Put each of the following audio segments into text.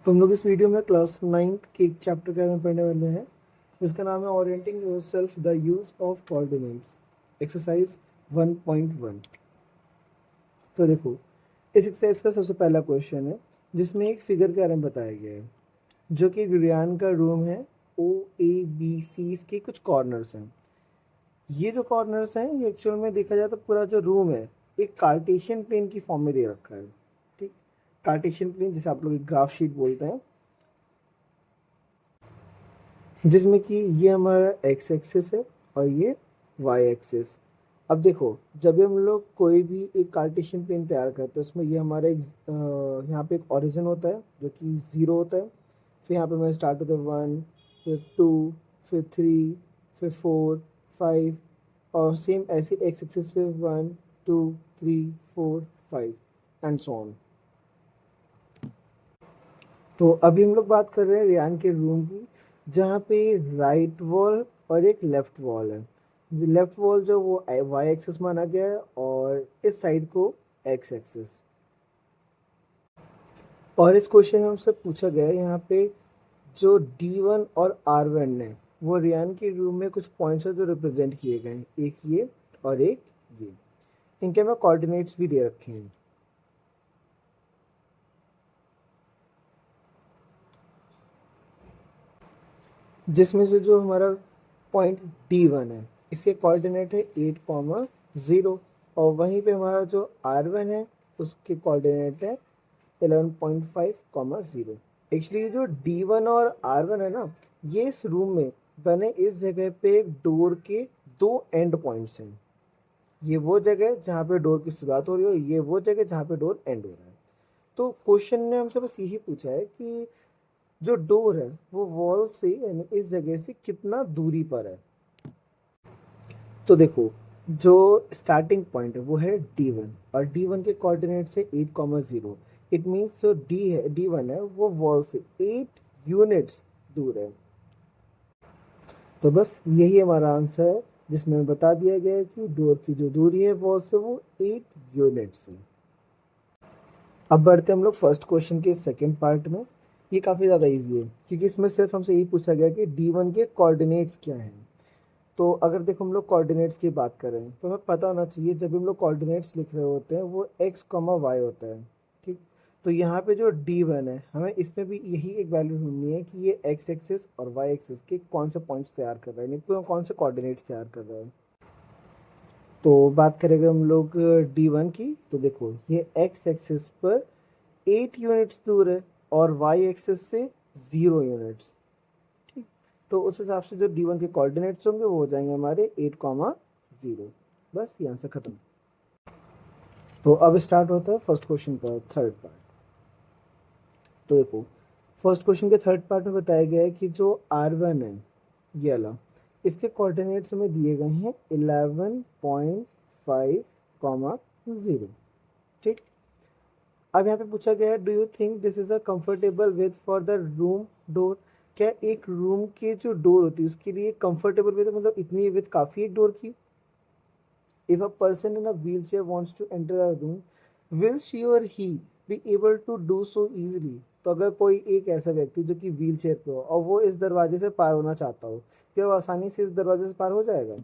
तो हम लोग इस वीडियो में क्लास 9 के एक चैप्टर के बारे में पढ़ने वाले हैं जिसका नाम है orienting yourself the use of coordinates exercise 1.1। तो देखो, इस एक्सरसाइज का सबसे पहला क्वेश्चन है जिसमें एक फिगर के बारे में बताया गया है जो कि रियान का रूम है। ओ ए बी सी इसके कुछ कॉर्नर्स हैं। ये जो कॉर्नर्स हैं ये एक्चुअल में देखा जाए तो पूरा जो रूम है एक कार्टेशियन प्लेन की फॉर्म में दे रखा है। ठीक, कार्टेशियन प्लेन जिसे आप लोग एक ग्राफ शीट बोलते हैं, जिसमें कि ये हमारा एक्स एक्सिस है और ये वाई एक्सिस। अब देखो, जब भी हम लोग कोई भी एक कार्टेशियन प्लेन तैयार करते हैं उसमें ये हमारा एक यहाँ पे एक ओरिजिन होता है जो कि 0 होता है। फिर यहाँ पे हमारा स्टार्ट होता है 1, फिर 2, फिर 3, फिर 4, 5 और सेम ऐसे एक्स एक्सिस पे 1, 2, 3, 4, 5 एंड सो ऑन। तो अभी हम लोग बात कर रहे हैं रियान के रूम की, जहाँ पे राइट वॉल और एक लेफ्ट वॉल है। लेफ्ट वॉल जो वो वाई एक्सिस माना गया है और इस साइड को एक्स एक्सिस। और इस क्वेश्चन में हमसे पूछा गया है यहाँ पे जो D1 और R1 है वो रियान के रूम में कुछ पॉइंट्स है जो रिप्रेजेंट किए गए हैं, एक ये और एक ये। इनके हमें कोऑर्डिनेट्स भी दे रखे हैं। जिसमें से जो हमारा पॉइंट D1 है इसके कोऑर्डिनेट है 8,0 और वहीं पे हमारा जो R1 है उसके कोऑर्डिनेट है 11.5,0। एक्चुअली जो D1 और R1 है ना, ये इस रूम में बने इस जगह पे एक डोर के दो एंड पॉइंट्स हैं। ये वो जगह है जहाँ पे डोर की शुरुआत हो रही है, ये वो जगह जहाँ पे डोर एंड हो रहा है। तो क्वेश्चन ने हमसे बस यही पूछा है कि जो डोर है वो वॉल से यानी इस जगह से कितना दूरी पर है। तो देखो, जो स्टार्टिंग पॉइंट है वो है D1 और D1 के कोऑर्डिनेट्स है 8,0। इट मीन्स जो D1 है वो वॉल से 8 यूनिट्स दूर है। तो बस यही हमारा आंसर है जिसमें बता दिया गया है कि डोर की जो दूरी है वॉल से वो 8 यूनिट्स है। अब बढ़ते हम लोग फर्स्ट क्वेश्चन के सेकंड पार्ट में। ये काफ़ी ज़्यादा इजी है क्योंकि इसमें सिर्फ हमसे यही पूछा गया कि D1 के कोऑर्डिनेट्स क्या हैं। तो अगर देखो हम लोग कोऑर्डिनेट्स की बात करें तो हमें पता होना चाहिए जब हम लोग कोऑर्डिनेट्स लिख रहे होते हैं वो x, y होता है। ठीक, तो यहाँ पे जो D1 है हमें इसमें भी यही एक वैल्यू ढूंढनी है कि ये x एक्सिस और y एक्सिस के कौन से पॉइंट्स तैयार कर रहे हैं, नहीं कौन से कोऑर्डिनेट्स तैयार कर रहे हैं। तो बात करेंगे हम लोग D1 की, तो देखो ये x एक्सिस पर 8 यूनिट्स दूर है और y एक्सिस से 0 यूनिट्स। ठीक, तो उस हिसाब से जो D1 के कोऑर्डिनेट्स होंगे वो हो जाएंगे हमारे 8,0। बस यहाँ से खत्म। तो अब स्टार्ट होता है फर्स्ट क्वेश्चन का थर्ड पार्ट। तो देखो, फर्स्ट क्वेश्चन के थर्ड पार्ट में बताया गया है कि जो R1 है ये वाला, इसके कोऑर्डिनेट्स हमें दिए गए हैं 11.5,0। ठीक, अब यहाँ पे पूछा गया है do you think this is a comfortable with for the room door. क्या एक रूम की जो डोर होती है उसके लिए कंफर्टेबल विथ मतलब इतनी विथ काफ़ी है डोर की। If a person in a wheelchair wants to enter the room will she or he be able to do so easily. तो अगर कोई एक ऐसा व्यक्ति जो कि व्हील चेयर पे हो और वो इस दरवाजे से पार होना चाहता हो, क्या वो आसानी से इस दरवाजे से पार हो जाएगा।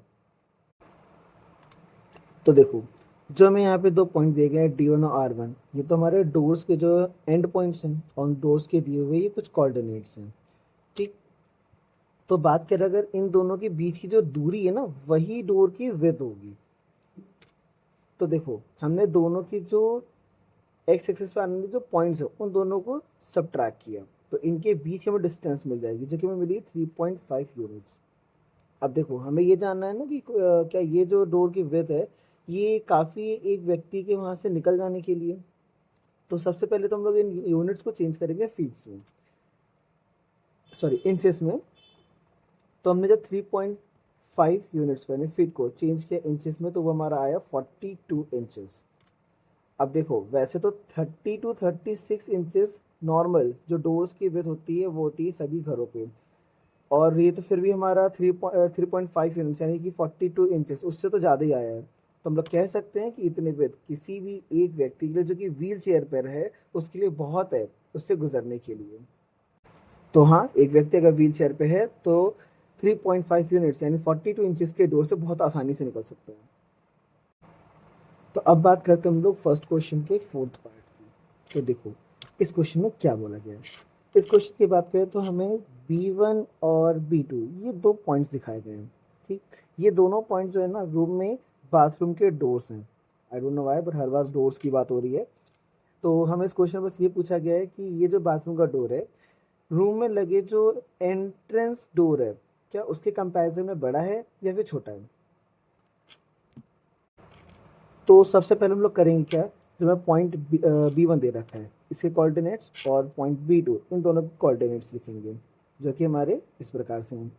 तो देखो, जो हमें यहाँ पे दो पॉइंट दिए गए हैं D1 और R1, ये तो हमारे डोर्स के जो एंड पॉइंट्स हैं और डोर्स के दिए हुए ये कुछ कोऑर्डिनेट्स हैं। ठीक, तो बात करें अगर इन दोनों के बीच की जो दूरी है ना वही डोर की विड्थ होगी। तो देखो, हमने दोनों की जो एक्स एक्सिस पे आने वाले जो पॉइंट्स है उन दोनों को सबट्रैक्ट किया तो इनके बीच हमें डिस्टेंस मिल जाएगी जो कि हमें मिली 3.5 यूनिट्स। अब देखो, हमें ये जानना है ना कि क्या ये जो डोर की विड्थ है ये काफ़ी एक व्यक्ति के वहाँ से निकल जाने के लिए। तो सबसे पहले तो हम लोग इन यूनिट्स को चेंज करेंगे फीट्स में, सॉरी इंचेस में। तो हमने जब 3.5 यूनिट्स को यानी फीट को चेंज किया इंचेस में तो वो हमारा आया 42 इंचेस। अब देखो, वैसे तो 30 टू 36 इंचेस नॉर्मल जो डोर्स की विड्थ होती है वो होती है सभी घरों पे, और ये तो फिर भी हमारा 3.5 यूनिट्स यानी कि 42 इंचेस उससे तो ज़्यादा ही आया है। तो हम लोग कह सकते हैं कि इतने विड्थ किसी भी एक व्यक्ति के लिए जो कि व्हील चेयर पर है उसके लिए बहुत है। उससे गुजरने के लिए। तो हाँ, एक व्यक्ति अगर व्हील चेयर पे है तो 3.5 यूनिट्स यानी 42 इंचेस के डोर से बहुत आसानी से निकल सकते हैं। तो अब बात करते हैं हम लोग फर्स्ट क्वेश्चन के फोर्थ पार्ट की। तो देखो इस क्वेश्चन में क्या बोला गया है। इस क्वेश्चन की बात करें तो हमें B1 और B2 ये दो पॉइंट्स दिखाए गए हैं। ठीक, ये दोनों पॉइंट्स जो है ना रूम में बाथरूम के डोर्स हैं। I don't know why but her bar doors की बात हो रही है। तो हमें इस क्वेश्चन में बस ये पूछा गया है कि ये जो बाथरूम का डोर है, रूम में लगे जो एंट्रेंस डोर है, क्या उसके कंपैरिजन में बड़ा है या फिर छोटा है। तो सबसे पहले हम लोग करेंगे क्या, जो मैं पॉइंट B1 दे रखा है इसके कोऑर्डिनेट्स और पॉइंट B2 इन दोनों के कोऑर्डिनेट्स लिखेंगे, जो कि हमारे इस प्रकार से हैं।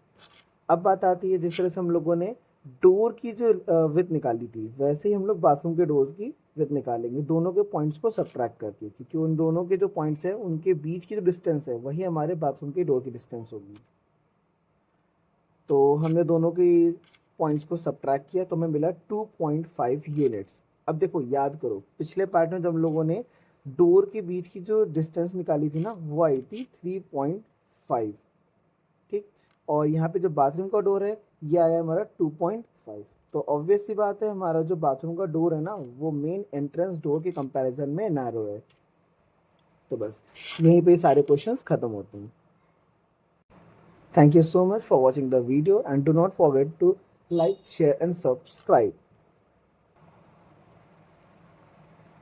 अब बात आती है जिस तरह से हम लोगों ने डोर की जो विड्थ निकाली थी, वैसे ही हम लोग बाथरूम के डोर की विड्थ निकालेंगे दोनों के पॉइंट्स को सब्ट्रैक्ट करके, क्योंकि उन दोनों के जो पॉइंट्स हैं उनके बीच की जो डिस्टेंस है वही हमारे बाथरूम के डोर की डिस्टेंस होगी। तो हमने दोनों की पॉइंट्स को सब्ट्रैक्ट किया तो हमें मिला 2.5 यूनिट्स। अब देखो याद करो पिछले पार्ट में जब हम लोगों ने डोर के बीच की जो डिस्टेंस निकाली थी ना वो आई थी 3.5। ठीक, और यहाँ पे जो बाथरूम का डोर है ये आया हमारा 2.5। तो ऑब्वियस सी बात है हमारा जो बाथरूम का डोर है ना वो मेन एंट्रेंस डोर के कंपैरिजन में नैरो है। तो बस यहीं पे सारे क्वेश्चंस खत्म होते हैं। Thank you so much for watching the video and do not forget to like, share and subscribe.